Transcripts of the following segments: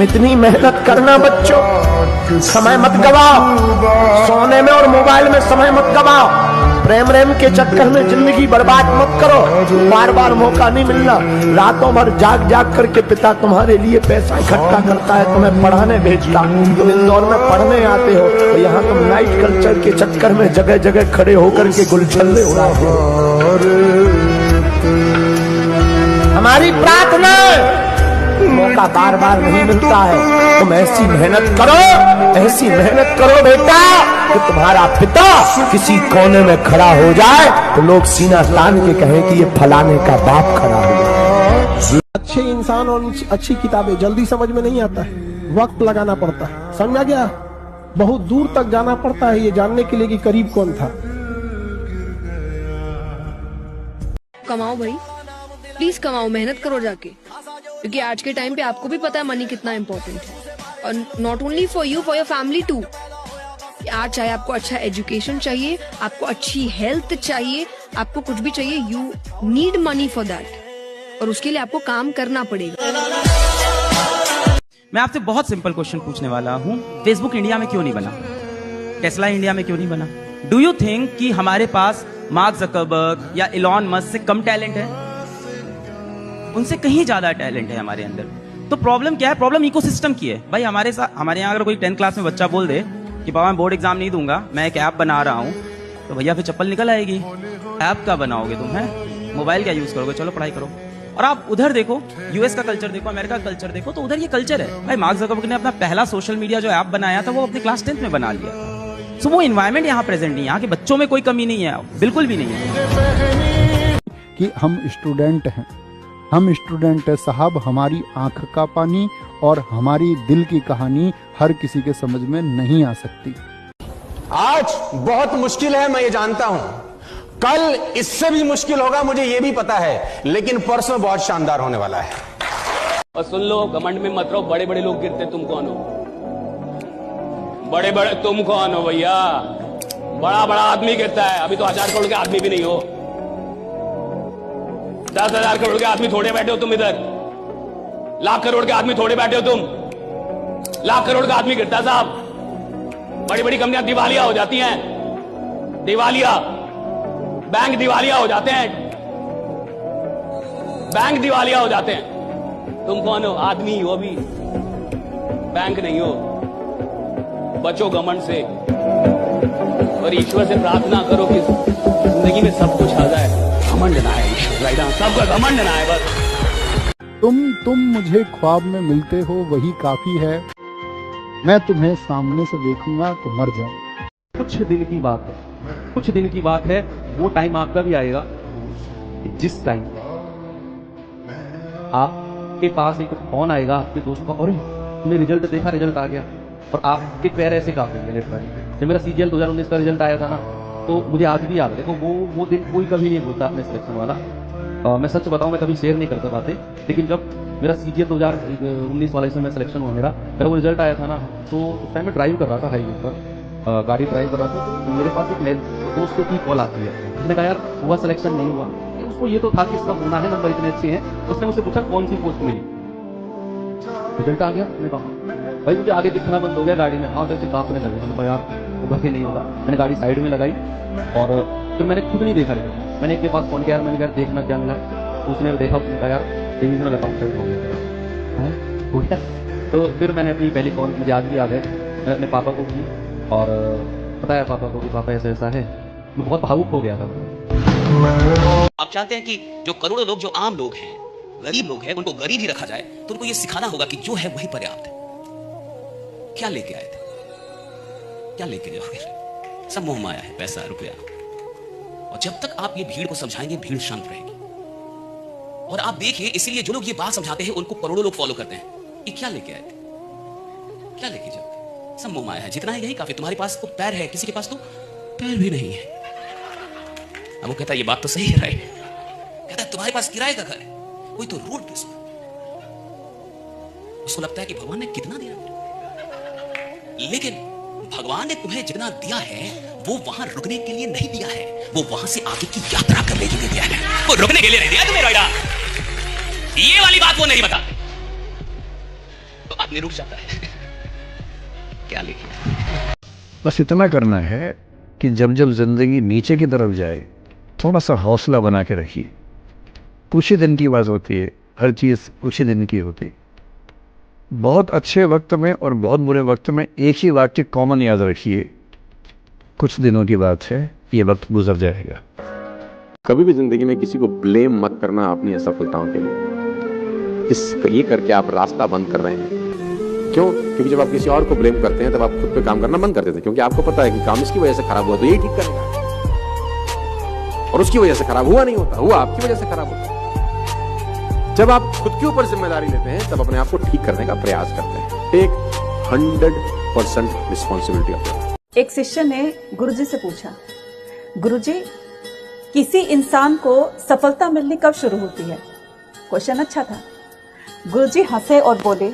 तुम इतनी मेहनत करना बच्चों, समय मत गवाओ, सोने में और मोबाइल में समय मत गवाओ, प्रेम रेम के चक्कर में जिंदगी बर्बाद मत करो। बार बार मौका नहीं मिलना। रातों भर जाग जाग करके पिता तुम्हारे लिए पैसा इकट्ठा करता है, तुम्हें पढ़ाने भेजता, तुम इंदौर में पढ़ने आते हो तो यहाँ तुम नाइट कल्चर के चक्कर में जगह जगह खड़े होकर के गुलछल्ले उड़ाते हो। हमारी प्रार्थना मौका बार बार नहीं मिलता है, तुम ऐसी मेहनत करो बेटा कि तुम्हारा पिता किसी कोने में खड़ा हो जाए तो लोग सीना तान के कहें कि ये फलाने का बाप खड़ा हुआ। अच्छे इंसान और अच्छी किताबें जल्दी समझ में नहीं आता है, वक्त लगाना पड़ता है, समझा गया? बहुत दूर तक जाना पड़ता है ये जानने के लिए कि करीब कौन था। कमाओ भाई, प्लीज कमाओ, मेहनत करो जाके, क्योंकि आज के टाइम पे आपको भी पता है मनी कितना इम्पोर्टेंट है, और not only for you, for your family too. आज चाहे आपको अच्छा एजुकेशन चाहिए, आपको अच्छी हेल्थ चाहिए, आपको कुछ भी चाहिए, you need money for that, और उसके लिए आपको काम करना पड़ेगा। मैं आपसे बहुत सिंपल क्वेश्चन पूछने वाला हूँ, फेसबुक इंडिया में क्यों नहीं बना? टेस्ला इंडिया में क्यों नहीं बना? डू यू थिंक कि हमारे पास मार्क जकरबर्ग या इलॉन मस्क से कम टैलेंट है? उनसे कहीं ज्यादा टैलेंट है हमारे अंदर। तो प्रॉब्लम क्या है? प्रॉब्लम इकोसिस्टम की है भाई। हमारे यहाँ अगर कोई 10th क्लास में बच्चा बोल दे कि बाबा मैं बोर्ड एग्जाम नहीं दूंगा, मैं एक ऐप बना रहा हूँ, तो भैया फिर चप्पल निकल आएगी। ऐप का बनाओगे तुम? है मोबाइल क्या यूज करोगे? चलो पढ़ाई करो। और आप उधर देखो, यूएस का कल्चर देखो, अमेरिका का कल्चर देखो, तो उधर ये कल्चर है भाई। मार्क जकरबर्ग ने अपना पहला सोशल मीडिया जो ऐप बनाया था वो अपने क्लास 10th में बना लिया। सो वो इन्वायरमेंट यहाँ प्रेजेंट नहीं है। यहाँ के बच्चों में कोई कमी नहीं है, बिल्कुल भी नहीं है कि हम स्टूडेंट हैं, हम स्टूडेंट है साहब। हमारी आंख का पानी और हमारी दिल की कहानी हर किसी के समझ में नहीं आ सकती। आज बहुत मुश्किल है, मैं ये जानता हूं, कल इससे भी मुश्किल होगा, मुझे ये भी पता है, लेकिन परसों बहुत शानदार होने वाला है। और सुन लो, घमंड में मत रहो, बड़े बड़े लोग गिरते, तुम कौन हो? बड़े बड़े तुम कौन हो भैया? बड़ा बड़ा आदमी गिरता है, अभी तो 1000 करोड़ के आदमी भी नहीं हो। 10,000 करोड़ के आदमी थोड़े बैठे हो तुम इधर, लाख करोड़ के आदमी थोड़े बैठे हो तुम। लाख करोड़ का आदमी गिरता साहब। बड़ी बड़ी कंपनियां दिवालिया हो जाती हैं, दिवालिया, बैंक दिवालिया हो जाते हैं, बैंक दिवालिया हो जाते हैं। तुम कौन हो? आदमी हो भी, बैंक नहीं हो। बचो घमंड से और ईश्वर से प्रार्थना करो कि जिंदगी में सब कुछ आ जाए। घमंड ना है ईश्वर, सबका घमंड ना है बस। तुम मुझे ख्वाब में मिलते हो वही काफी है, मैं तुम्हें सामने से देखूंगा तो मर जाऊंगा। कुछ दिन की बात है, कुछ दिन की बात है, वो टाइम आपका भी आएगा जिस टाइम आपके पास एक फोन आएगा आपके दोस्त का, अरे तुमने रिजल्ट देखा, रिजल्ट आ गया, और आपके पैर ऐसे कांपेंगे नेट पर। जब मेरा सीजीएल 2019 का रिजल्ट आया था ना, तो मुझे आज भी याद है। देखो वो दिन कोई कभी नहीं भूलता अपने सिलेक्शन वाला। मैं सच बताऊं, मैं कभी शेयर नहीं करता बातें, लेकिन जब मेरा सीजीएल 2019 वाला इसमें सिलेक्शन हुआ मेरा वो रिजल्ट आया था ना, तो उस टाइम मैं ड्राइव कर रहा था हाईवे पर, गाड़ी ड्राइव कर रहा था, तो मेरे पास एक दोस्त की कॉल आती है। उसने कहा यार हुआ सिलेक्शन नहीं हुआ। उसको ये तो था कि इसका होना है, नंबर इतने अच्छे हैं। उसने मुझसे पूछा कौन सी पोस्ट मिली, रिजल्ट आ गया। मैंने कहा भाई मुझे आगे दिखना बंद हो गया गाड़ी में, हाथ ऐसे कांपने लगे। मैंने कहा यार होगा कि नहीं होगा। मैंने गाड़ी साइड में लगाई और फिर मैंने खुद नहीं देखा रिजल्ट। मैंने एक के पास फोन किया, मैंने कहा देखना क्या मिला। उसने देखा, उसने कहा यार डिविजनल अकाउंटेंट हो गया। तो फिर मैंने अपनी पहली कॉल, मुझे आज भी याद है, मैंने अपने पापा को की और बताया पापा को कि पापा ऐसा ऐसा है। मैं बहुत भावुक हो गया था। आप चाहते हैं कि जो करोड़ों लोग, जो आम लोग हैं, गरीब लोग हैं, उनको गरीब ही रखा जाए, तो उनको ये सिखाना होगा कि जो है वही पर्याप्त है। क्या लेके आए थे, क्या लेके जाओगे? सब मोह माया है, पैसा रुपया। और जब तक आप ये भीड़ को समझाएंगे, भीड़ शांत रहेगी। और आप देखिए, इसीलिए जो लोग ये बात समझाते हैं उनको करोड़ों लोग फॉलो करते हैं। ये क्या लेके आए थे, क्या लेके जाओगे? सब मोह माया है, जितना है यही काफी। तुम्हारे पास तो पैर है, किसी के पास तो पैर भी नहीं है। अब वो कहता है ये बात तो सही है राइट। कहता है तुम्हारे पास किराए का घर है, कोई तो रोड पे सो। उसको लगता है कि भगवान ने कितना दिया, लेकिन भगवान ने तुम्हें जितना दिया है वो वहां रुकने के लिए नहीं दिया है, वो वहां से आगे की यात्रा करने के लिए दिया है। वो रुकने के लिए नहीं दिया तुम्हें राइडा। ये वाली बात वो नहीं बता। तो अब आदमी रुक जाता है। क्या लिखिए? बस इतना करना है कि जब जब जिंदगी नीचे की तरफ जाए थोड़ा सा हौसला बना के रखिए। कुछ ही दिन की बात होती है, हर चीज़ कुछ ही दिन की होती है। बहुत अच्छे वक्त में और बहुत बुरे वक्त में एक ही वाक्य कॉमन याद रखिए, कुछ दिनों की बात है, ये वक्त गुजर जाएगा। कभी भी जिंदगी में किसी को ब्लेम मत करना अपनी असफलताओं के लिए। ये करके आप रास्ता बंद कर रहे हैं। क्यों? क्योंकि जब आप किसी और को ब्लेम करते हैं तब आप खुद पे काम करना बंद कर देते हैं, क्योंकि आपको पता है कि काम इसकी वजह से खराब हुआ तो यही ठीक करेगा, और उसकी वजह से खराब हुआ नहीं होता, हुआ आपकी वजह से खराब होता। जब आप खुद के ऊपर जिम्मेदारी लेते हैं तब अपने आप को ठीक करने का प्रयास करते हैं। Take 100% responsibility of that. एक शिष्य ने गुरुजी से पूछा, गुरुजी, किसी इंसान को सफलता मिलनी कब शुरू होती है? क्वेश्चन अच्छा था। गुरुजी हंसे और बोले,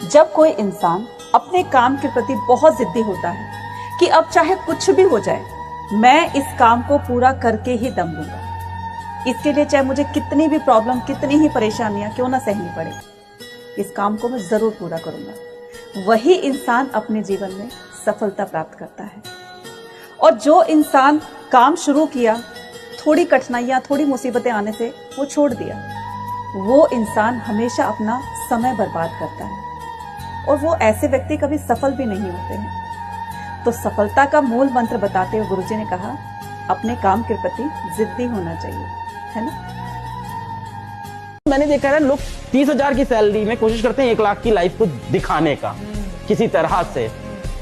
जब कोई इंसान अपने काम के प्रति बहुत जिद्दी होता है कि अब चाहे कुछ भी हो जाए, मैं इस काम को पूरा करके ही दम लूंगा। इसके लिए चाहे मुझे कितनी भी प्रॉब्लम, कितनी ही परेशानियां क्यों ना सहनी पड़े, इस काम को मैं जरूर पूरा करूंगा। वही इंसान अपने जीवन में सफलता प्राप्त करता है। और जो इंसान काम शुरू किया, थोड़ी कठिनाइयां, थोड़ी मुसीबतें आने से वो छोड़ दिया, वो इंसान हमेशा अपना समय बर्बाद करता है, और वो ऐसे व्यक्ति कभी सफल भी नहीं होते हैं। तो सफलता का मूल मंत्र बताते हुए गुरुजी ने कहा, अपने काम के प्रति जिद्दी होना चाहिए, है ना? मैंने देखा है लोग 30,000 की सैलरी में कोशिश करते हैं 1 लाख की लाइफ को दिखाने का किसी तरह से।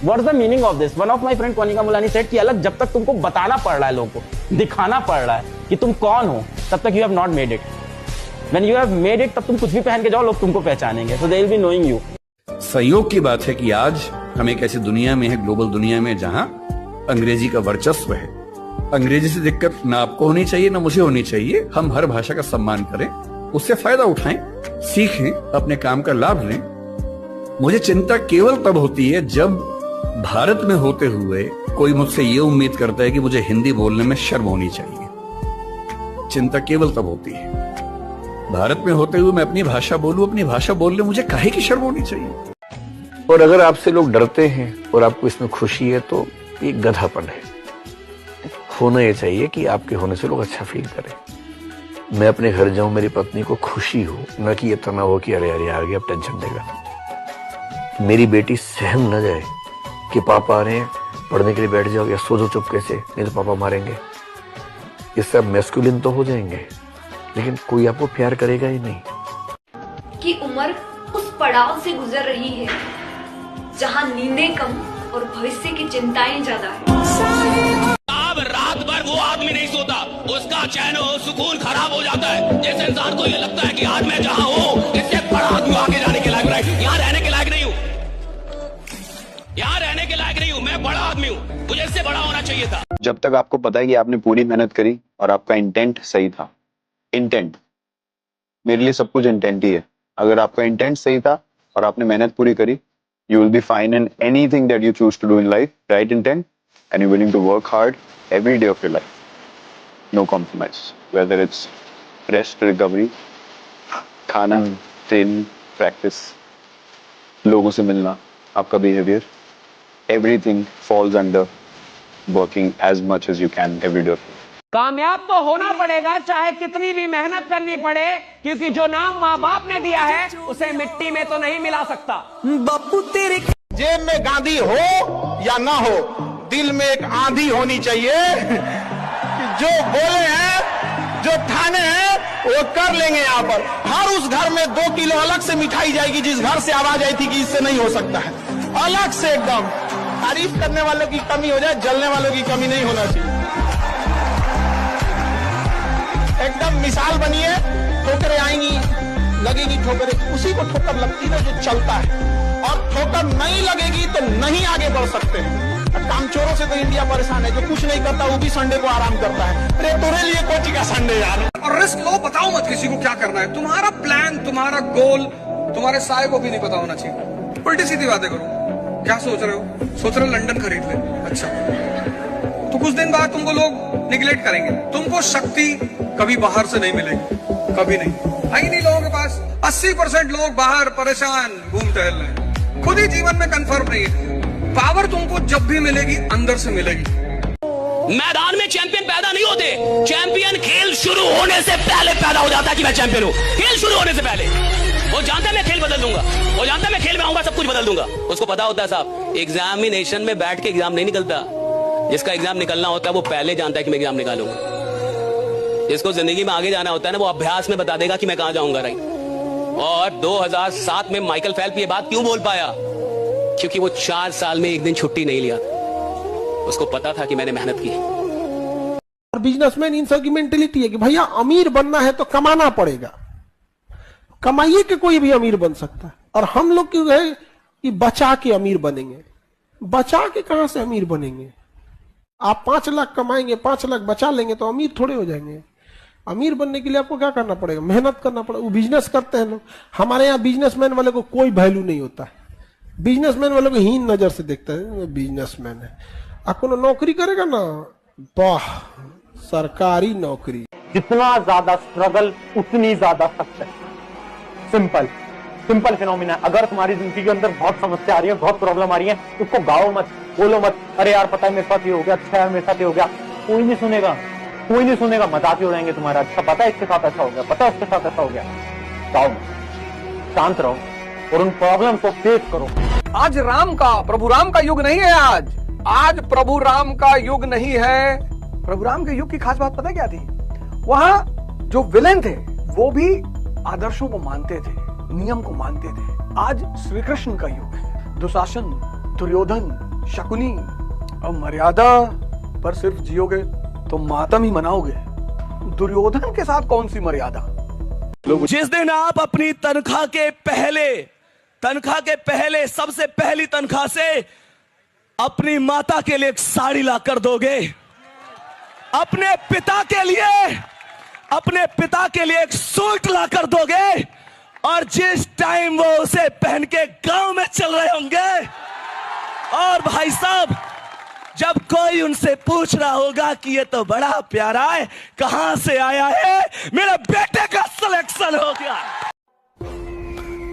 What is the meaning of this? One of my friend Konika Mulani said कि अलग जब तक तुमको बताना पड़ रहा है, लोगों को दिखाना पड़ रहा है कि तुम कौन हो, तब तक you have not made it. When you have made it, तब तुम कुछ भी पहन के जाओ, लोग तुमको पहचानेंगे, so they will be knowing you. संयोग की बात है कि आज हम एक ऐसी दुनिया में है, ग्लोबल दुनिया में, जहां अंग्रेजी का वर्चस्व है। अंग्रेजी से दिक्कत ना आपको होनी चाहिए ना मुझे होनी चाहिए। हम हर भाषा का सम्मान करें, उससे फायदा उठाएं, सीखें, अपने काम का लाभ लें। मुझे चिंता केवल तब होती है जब भारत में होते हुए कोई मुझसे ये उम्मीद करता है कि मुझे हिंदी बोलने में शर्म होनी चाहिए। चिंता केवल तब होती है भारत में होते हुए मैं अपनी भाषा बोलूं, अपनी भाषा बोलने मुझे काहे की शर्म होनी चाहिए। और अगर आपसे लोग डरते हैं और आपको इसमें खुशी है तो ये गधापन है। होना ये चाहिए कि आपके होने से लोग अच्छा फील करें। मैं अपने घर जाऊं, मेरी पत्नी को खुशी हो, न कि ये तनाव हो कि अरे यार आ गया, अब टेंशन देगा। मेरी बेटी सहम न जाए कि पापा आ रहे हैं, पढ़ने के लिए बैठ जाओ या सो जाओ चुपके से, नहीं तो पापा मारेंगे। ये सब मैस्कुलिन तो हो जाएंगे, लेकिन कोई आपको प्यार करेगा ही नहीं। कि उम्र उस पड़ाव से गुजर रही है जहां नींदें कम और भविष्य की चिंताएं ज्यादा है। अब रात भर वो आदमी नहीं सोता, उसका चैन और सुकून खराब हो जाता है। जिस इंसान को ये लगता है कि आज मैं जहां हूं, इससे बड़ा आदमी आगे जाने के लायक नहीं, यहाँ रहने के लायक नहीं हूँ, यहाँ रहने के लायक नहीं हूँ, मैं बड़ा आदमी हूँ, मुझे इससे बड़ा होना चाहिए था। जब तक आपको पता है कि आपने पूरी मेहनत करी और आपका इंटेंट सही था। इंटेंट, मेरे लिए सब कुछ इंटेंट ही है। अगर आपका इंटेंट सही था और आपने मेहनत पूरी करी, you will be fine in anything that you choose to do in life. Right intent, and you're willing to work hard every day of your life. No compromise. Whether it's rest, recovery, खाना, training, practice, लोगों से मिलना, आपका behavior, everything falls under working as much as you can every day. कामयाब तो होना पड़ेगा, चाहे कितनी भी मेहनत करनी पड़े, क्योंकि जो नाम माँ बाप ने दिया है उसे मिट्टी में तो नहीं मिला सकता। बापू तेरे जेब में गांधी हो या ना हो, दिल में एक आंधी होनी चाहिए कि जो बोले हैं, जो ठाने हैं, वो कर लेंगे। यहाँ पर हर उस घर में 2 किलो अलग से मिठाई जाएगी जिस घर से आवाज आई थी कि इससे नहीं हो सकता है। अलग से एकदम तारीफ करने वालों की कमी हो जाए, जलने वालों की कमी नहीं होना चाहिए। एकदम मिसाल बनिए, ठोकरें आएंगी, लगेगी ठोकरें, उसी को ठोकर लगती है जो चलता है, और ठोकर नहीं लगेगी तो नहीं आगे बढ़ सकते हैं। कामचोरों से तो इंडिया परेशान है, जो कुछ नहीं करता वो भी संडे को आराम करता है। अरे तेरे लिए कोची का संडे यार। और रिस्क लो, बताओ मत किसी को क्या करना है। तुम्हारा प्लान, तुम्हारा गोल, तुम्हारे साय को भी नहीं पता होना चाहिए। उल्टी सीधी बातें करो। क्या सोच रहे हो? सोच रहे हो लंदन खरीद ले, अच्छा, तो कुछ दिन बाद तुमको लोग निगलेक्ट करेंगे। तुमको शक्ति कभी बाहर से नहीं मिलेगी, कभी नहीं आई नहीं। लोगों के पास 80% लोग बाहर परेशान घूम टहल रहे हैं। खुद ही जीवन में कंफर्म नहीं है। पावर तुमको जब भी मिलेगी अंदर से मिलेगी। मैदान में चैंपियन पैदा नहीं होते, चैंपियन खेल शुरू होने से पहले पैदा हो जाता है कि मैं चैंपियन हूं। खेल शुरू होने से पहले वो जानता है मैं खेल बदल दूंगा, वो जानता है मैं खेल में आऊंगा सब कुछ बदल दूंगा। उसको पता होता है साहब, एग्जामिनेशन में बैठ के एग्जाम नहीं निकलता। जिसका एग्जाम निकलना होता है वो पहले जानता है कि मैं एग्जाम निकालूंगा। जिसको जिंदगी में आगे जाना होता है ना, वो अभ्यास में बता देगा कि मैं कहां जाऊंगा। राइट। और 2007 में माइकल फेल्प्स ये बात क्यों बोल पाया? क्योंकि वो 4 साल में एक दिन छुट्टी नहीं लिया। उसको पता था कि मैंने मेहनत की। और बिजनेसमैन इन सब की मेंटेलिटी है कि भैया अमीर बनना है तो कमाना पड़ेगा, कमाइए के कोई भी अमीर बन सकता है। और हम लोग क्यों है कि बचा के अमीर बनेंगे। बचा के कहां से अमीर बनेंगे? आप 5 लाख कमाएंगे, 5 लाख बचा लेंगे तो अमीर थोड़े हो जाएंगे। अमीर बनने के लिए आपको क्या करना पड़ेगा? मेहनत करना पड़ेगा। वो बिजनेस करते हैं लोग। हमारे यहाँ बिजनेसमैन वाले को कोई वैल्यू नहीं होता है। बिजनेसमैन वाले को हीन नजर से देखता है, बिजनेसमैन है। आपको नौकरी करेगा ना, वाह सरकारी नौकरी। जितना ज्यादा स्ट्रगल उतनी ज्यादा सक्सेस। Simple simple phenomena. अगर तुम्हारी जिंदगी के अंदर बहुत समस्या आ रही है, बहुत प्रॉब्लम आ रही है, उसको गाओ मत, बोलो मत, अरे यार पता है मेरे साथ ये हो गया, अच्छा है मेरे साथ ये हो गया। कोई नहीं सुनेगा, कोई नहीं सुनेगा, मजाक ही उड़ाएंगे तुम्हारा। अच्छा पता है इसके साथ ऐसा हो गया, पता है उसके साथ ऐसा हो गया। गाओ मत, शांत रहो और उन प्रॉब्लम को फेस करो। आज राम का, प्रभु राम का युग नहीं है। आज प्रभु राम का युग नहीं है। प्रभु राम के युग की खास बात पता क्या थी? वहां जो विलेन थे वो भी आदर्शों को मानते थे, नियम को मानते थे। आज श्री कृष्ण का युग है। दुशासन, दुर्योधन, शकुनी और मर्यादा पर सिर्फ जियोगे तो मातम ही मनाओगे। दुर्योधन के साथ कौन सी मर्यादा? जिस दिन आप अपनी तनख्वाह के पहले सबसे पहली तनख्वाह से अपनी माता के लिए एक साड़ी ला कर दोगे, अपने पिता के लिए एक सूट ला कर दोगे, और जिस टाइम वो उसे पहन के गांव में चल रहे होंगे, और भाई साहब जब कोई उनसे पूछ रहा होगा कि ये तो बड़ा प्यारा है, कहां से आया है, मेरे बेटे का सिलेक्शन हो गया।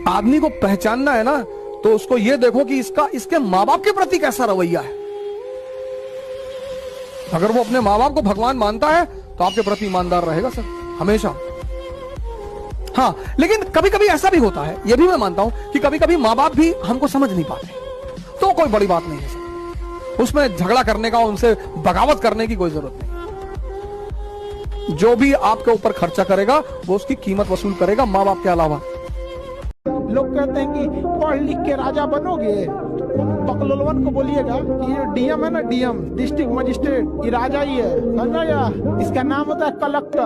आदमी को पहचानना है ना, तो उसको ये देखो कि इसके माँ बाप के प्रति कैसा रवैया है। अगर वो अपने माँ बाप को भगवान मानता है तो आपके प्रति ईमानदार रहेगा सर, हमेशा। हाँ, लेकिन कभी कभी ऐसा भी होता है, ये भी मैं मानता हूं कि कभी कभी माँ बाप भी हमको समझ नहीं पाते, तो कोई बड़ी बात नहीं है सर। उसमें झगड़ा करने का, उनसे बगावत करने की कोई जरूरत नहीं। जो भी आपके ऊपर खर्चा करेगा वो उसकी कीमत वसूल करेगा, माँ बाप के अलावा। लोग कहते हैं कि पढ़ लिख के राजा बनोगे, बकलोलवन को बोलिएगा कि ये डीएम है ना, डीएम डिस्ट्रिक्ट मजिस्ट्रेट, ये राजा ही है, समझा या? इसका नाम होता है कलेक्टर।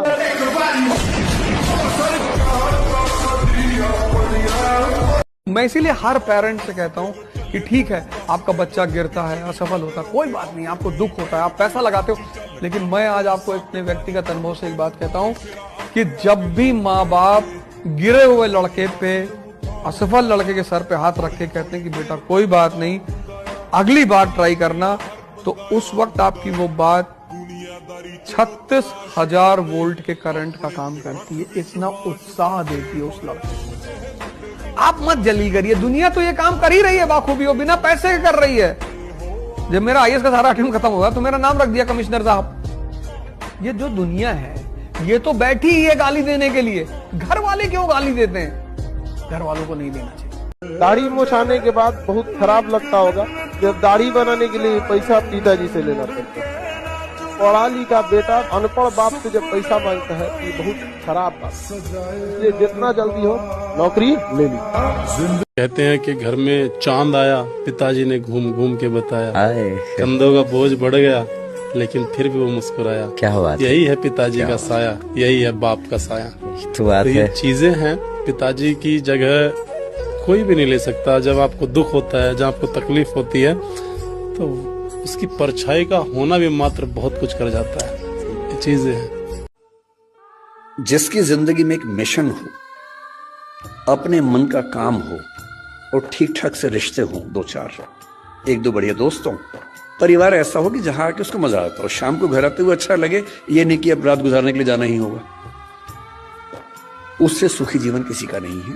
मैं इसीलिए हर पेरेंट से कहता हूं कि ठीक है आपका बच्चा गिरता है, असफल होता है, कोई बात नहीं, आपको दुख होता है, आप पैसा लगाते हो, लेकिन मैं आज आपको अपने व्यक्तिगत अनुभव से एक बात कहता हूं कि जब भी माँ बाप गिरे हुए लड़के पे, असफल लड़के के सर पे हाथ रख के कहते हैं कि बेटा कोई बात नहीं, अगली बार ट्राई करना, तो उस वक्त आपकी वो बात 36,000 वोल्ट के करंट का काम करती है। इतना उत्साह देती है उस लड़के। आप मत जल्दी करिए, दुनिया तो ये काम कर ही रही है बाखूबी, बिना पैसे के कर रही है। जब मेरा आईएएस का सारा अटेम्प्ट खत्म हुआ तो मेरा नाम रख दिया कमिश्नर साहब। ये जो दुनिया है ये तो बैठी ही है गाली देने के लिए। घर वाले क्यों गाली देते हैं? घर वालों को नहीं देना चाहिए। दाढ़ी मोछाने के बाद बहुत खराब लगता होगा जब दाढ़ी बनाने के लिए पैसा पिताजी से लेना पड़ता है। पढ़ा लिखा बेटा अनपढ़ बाप से जब पैसा मांगता है ये बहुत खराब बात, इसलिए जितना जल्दी हो नौकरी ले ली। कहते हैं कि घर में चांद आया, पिताजी ने घूम घूम के बताया, कंधों का बोझ बढ़ गया लेकिन फिर भी वो मुस्कुराया। क्या बात, यही है पिताजी का साया, यही है बाप का साया। तो ये चीजें हैं, पिताजी की जगह कोई भी नहीं ले सकता। जब आपको दुख होता है, जब आपको तकलीफ होती है, तो उसकी परछाई का होना भी मात्र बहुत कुछ कर जाता है। ये चीजें हैं। जिसकी जिंदगी में एक मिशन हो, अपने मन का काम हो और ठीक ठाक से रिश्ते हो, 2-4, 1-2 बढ़िया दोस्त हो, परिवार ऐसा हो कि जहां आके उसको मजा आता हो, शाम को घर आते हुए अच्छा लगे, ये नहीं कि अब रात गुजारने के लिए जाना ही होगा। उससे सुखी जीवन किसी का नहीं है।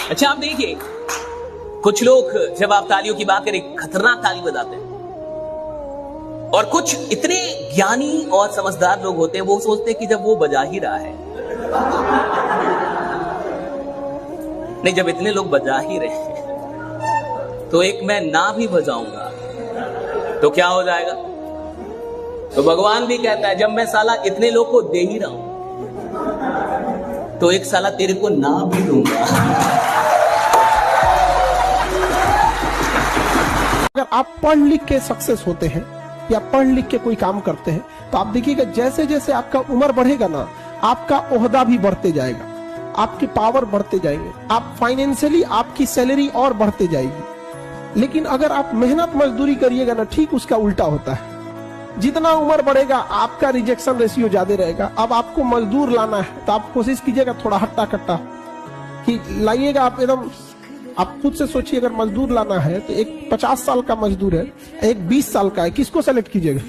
अच्छा आप देखिए, कुछ लोग जब आप तालियों की बात करें खतरनाक ताली बजाते हैं, और कुछ इतने ज्ञानी और समझदार लोग होते हैं वो सोचते हैं कि जब वो बजा ही रहा है, नहीं जब इतने लोग बजा ही रहे हैं तो एक मैं ना भी बजाऊंगा तो क्या हो जाएगा। तो भगवान भी कहता है जब मैं साला इतने लोग को दे ही रहा हूं तो एक साला तेरे को ना भी दूंगा। अगर आप पढ़ लिख के सक्सेस होते हैं या पढ़ लिख के कोई काम करते हैं तो आप देखिएगा जैसे जैसे आपका उम्र बढ़ेगा ना, आपका ओहदा भी बढ़ते जाएगा, आपके पावर बढ़ते जाएंगे, आप फाइनेंशियली आपकी सैलरी और बढ़ते जाएगी। लेकिन अगर आप मेहनत मजदूरी करिएगा ना, ठीक उसका उल्टा होता है। जितना उम्र बढ़ेगा आपका रिजेक्शन रेशियो ज्यादा रहेगा। अब आपको मजदूर लाना है तो आप कोशिश कीजिएगा थोड़ा हट्टा कट्टा कि लाइएगा। आप एकदम आप खुद से सोचिए, अगर मजदूर लाना है तो एक 50 साल का मजदूर है, एक 20 साल का है, किसको सेलेक्ट कीजिएगा।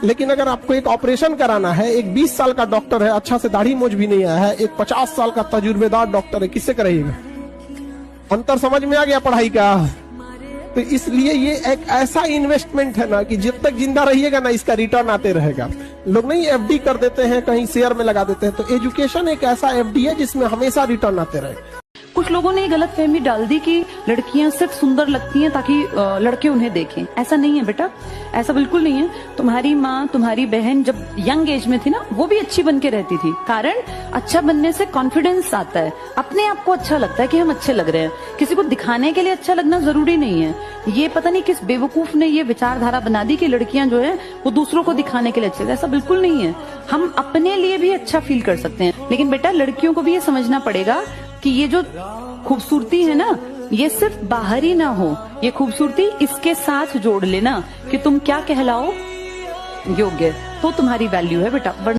लेकिन अगर आपको एक ऑपरेशन कराना है, एक 20 साल का डॉक्टर है, अच्छा से दाढ़ी मोछ भी नहीं आया है, एक 50 साल का तजुर्बेदार डॉक्टर है, किससे कराइएगा। अंतर समझ में आ गया पढ़ाई का। तो इसलिए ये एक ऐसा इन्वेस्टमेंट है ना कि जब तक जिंदा रहिएगा ना इसका रिटर्न आते रहेगा। लोग नहीं एफडी कर देते हैं, कहीं शेयर में लगा देते हैं, तो एजुकेशन एक ऐसा एफडी है जिसमें हमेशा रिटर्न आते रहेगा। कुछ लोगों ने गलत फहमी डाल दी कि लड़कियां सिर्फ सुंदर लगती हैं ताकि लड़के उन्हें देखें। ऐसा नहीं है बेटा, ऐसा बिल्कुल नहीं है। तुम्हारी माँ, तुम्हारी बहन जब यंग एज में थी ना, वो भी अच्छी बन के रहती थी। कारण अच्छा बनने से कॉन्फिडेंस आता है, अपने आप को अच्छा लगता है कि हम अच्छे लग रहे हैं। किसी को दिखाने के लिए अच्छा लगना जरूरी नहीं है। ये पता नहीं किस बेवकूफ ने ये विचारधारा बना दी कि लड़कियां जो है वो दूसरों को दिखाने के लिए अच्छे। ऐसा बिल्कुल नहीं है। हम अपने लिए भी अच्छा फील कर सकते हैं। लेकिन बेटा लड़कियों को भी ये समझना पड़ेगा कि ये जो खूबसूरती है ना, ये सिर्फ बाहरी ना हो, ये खूबसूरती इसके साथ जोड़ लेना कि तुम क्या कहलाओ योग्य, तो तुम्हारी वैल्यू है बेटा।